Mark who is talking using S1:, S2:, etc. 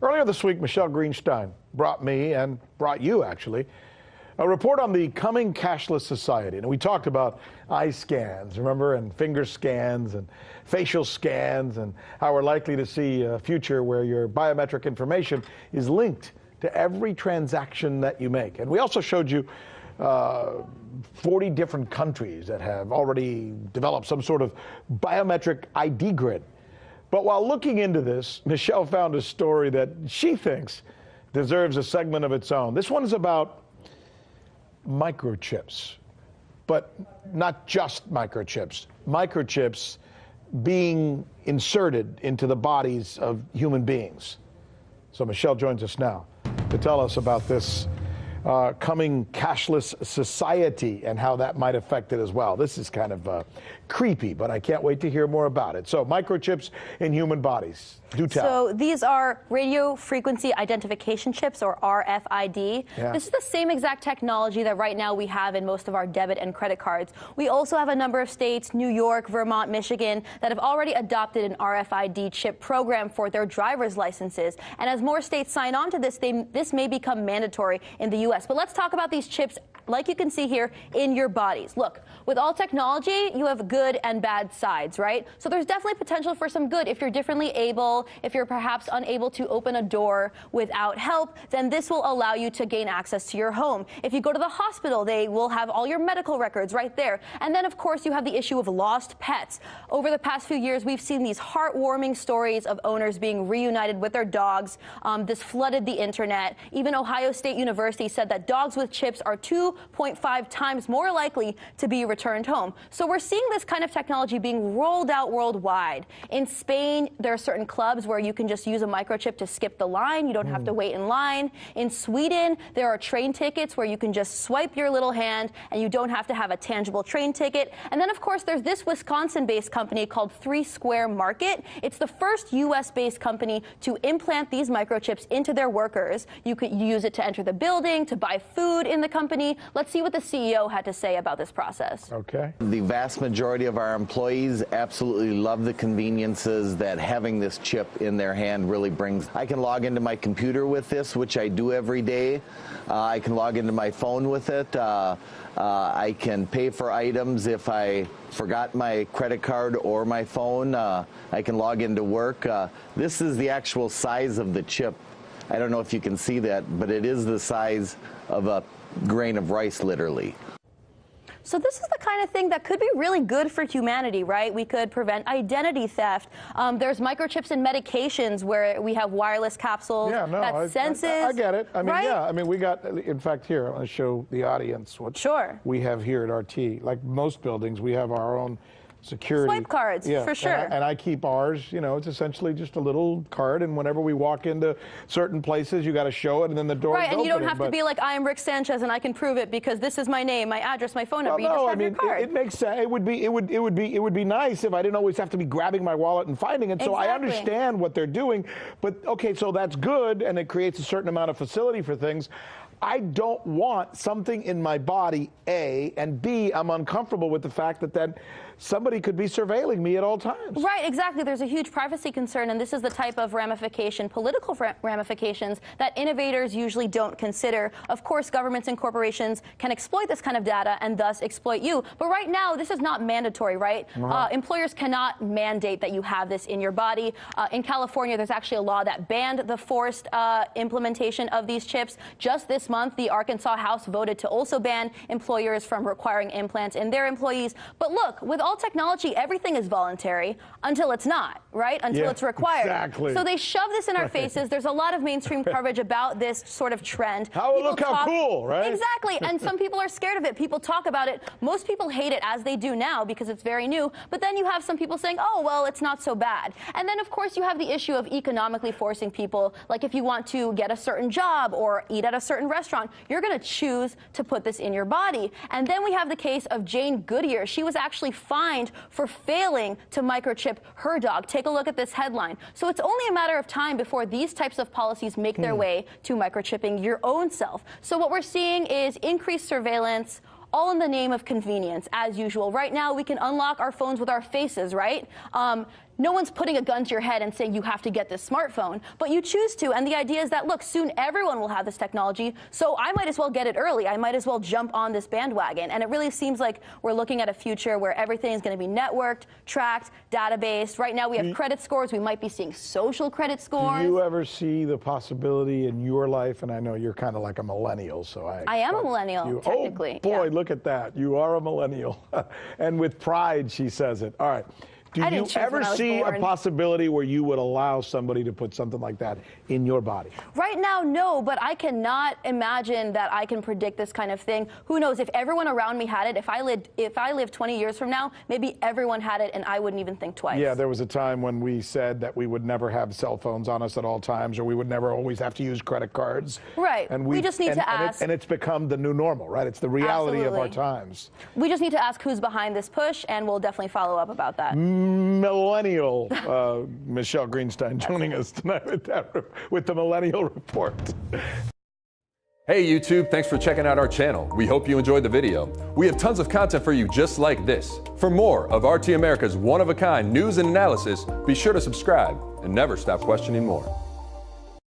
S1: Earlier this week, Michelle Greenstein brought me, and brought you actually, a report on the coming cashless society. And we talked about eye scans, remember, and finger scans and facial scans, and how we're likely to see a future where your biometric information is linked to every transaction that you make. And we also showed you 40 different countries that have already developed some sort of biometric ID grid. But while looking into this, Michelle found a story that she thinks deserves a segment of its own. This one is about microchips, but not just microchips. Microchips being inserted into the bodies of human beings. So Michelle joins us now to tell us about this coming cashless society and how that might affect it as well. This is kind of creepy, but I can't wait to hear more about it. So microchips in human bodies. Do tell.
S2: So these are radio frequency identification chips, or RFID.
S1: Yeah.
S2: This is the same exact technology that right now we have in most of our debit and credit cards. We also have a number of states, New York, Vermont, Michigan, that have already adopted an RFID chip program for their driver's licenses. And as more states sign on to this, this may become mandatory in the U.S. But let's talk about these chips, like you can see here, in your bodies. Look, with all technology, you have good and bad sides, right? So there's definitely potential for some good. If you're differently able, if you're perhaps unable to open a door without help, then this will allow you to gain access to your home. If you go to the hospital, they will have all your medical records right there. And then, of course, you have the issue of lost pets. Over the past few years, we've seen these heartwarming stories of owners being reunited with their dogs. This flooded the internet. Even Ohio State University said that dogs with chips are 2.5 times more likely to be returned home. So we're seeing this kind of technology being rolled out worldwide. In Spain, there are certain clubs where you can just use a microchip to skip the line. You don't have to wait in line. In Sweden, there are train tickets where you can just swipe your little hand and you don't have to have a tangible train ticket. And then, of course, there's this Wisconsin-based company called 3 Square Market. It's the first U.S.-based company to implant these microchips into their workers. You could use it to enter the building, to buy food in the company. Let's see what the CEO had to say about this process.
S1: Okay.
S3: The vast majority of our employees absolutely love the conveniences that having this chip in their hand really brings. I can log into my computer with this, which I do every day. I can log into my phone with it. I can pay for items if I forgot my credit card or my phone. I can log into work. This is the actual size of the chip. I don't know if you can see that, but it is the size of a grain of rice, literally.
S2: So this is the kind of thing that could be really good for humanity, right? We could prevent identity theft. There's microchips in medications where we have wireless capsules that senses.
S1: I get it. I mean,
S2: right?
S1: yeah. I mean, we got, in fact, here, I want to show the audience what we have here at RT. Like most buildings, we have our own security.
S2: Swipe cards, for sure.
S1: And I keep ours, you know, it's essentially just a little card, and whenever we walk into certain places, you got to show it, and then the door's
S2: right, and you don't
S1: opening,
S2: have to be like, I am Rick Sanchez, and I can prove it because this is my name, my address, my phone number. You just have your card.
S1: It makes sense. It would be nice if I didn't always have to be grabbing my wallet and finding it. So I understand what they're doing, but okay, so that's good, and it creates a certain amount of facility for things. I don't want something in my body, A, and B, I'm uncomfortable with the fact that then somebody could be surveilling me at all times.
S2: Right, exactly. There's a huge privacy concern, and this is the type of ramification, political ramifications, that innovators usually don't consider. Of course, governments and corporations can exploit this kind of data and thus exploit you. But right now, this is not mandatory, right? Employers cannot mandate that you have this in your body. In California, there's actually a law that banned the forced implementation of these chips. Just this month, the Arkansas House voted to also ban employers from requiring implants in their employees. But look, with all technology, everything is voluntary until it's not, right? Until it's required.
S1: Exactly.
S2: So they shove this in our faces. There's a lot of mainstream coverage about this sort of trend.
S1: Look how cool, right?
S2: Exactly. And some people are scared of it. People talk about it. Most people hate it, as they do now, because it's very new. But then you have some people saying, oh, well, it's not so bad. And then, of course, you have the issue of economically forcing people. Like if you want to get a certain job or eat at a certain restaurant, you're going to choose to put this in your body. And then we have the case of Jane Goodyear. She was actually fined for failing to microchip her dog. Take a look at this headline. So it's only a matter of time before these types of policies make their way to microchipping your own self. So what we're seeing is increased surveillance, all in the name of convenience, as usual. Right now, we can unlock our phones with our faces, right? no one's putting a gun to your head and saying you have to get this smartphone, but you choose to. And the idea is that, look, soon everyone will have this technology, so I might as well get it early. I might as well jump on this bandwagon. And it really seems like we're looking at a future where everything is going to be networked, tracked, databased. Right now we have credit scores. We might be seeing social credit scores.
S1: Do you ever see the possibility in your life, and I know you're kind of like a millennial, so I
S2: am a millennial, technically.
S1: Oh, boy,
S2: yeah.
S1: Look at that. You are a millennial. And with pride, she says it. All right. Do you ever see a possibility where you would allow somebody to put something like that in your body?
S2: Right now, no, but I cannot imagine that I can predict this kind of thing. Who knows? If everyone around me had it, if I lived 20 years from now, maybe everyone had it and I wouldn't even think twice.
S1: Yeah, there was a time when we said that we would never have cell phones on us at all times, or we would never always have to use credit cards.
S2: Right.
S1: And
S2: we just need to ask.
S1: And it's become the new normal, right? It's the reality of our times.
S2: We just need to ask who's behind this push, and we'll definitely follow up about that.
S1: Millennial Michelle Greenstein joining us tonight with the Millennial Report.
S4: Hey YouTube, thanks for checking out our channel. We hope you enjoyed the video. We have tons of content for you just like this. For more of RT America's one-of-a-kind news and analysis, be sure to subscribe and never stop questioning more.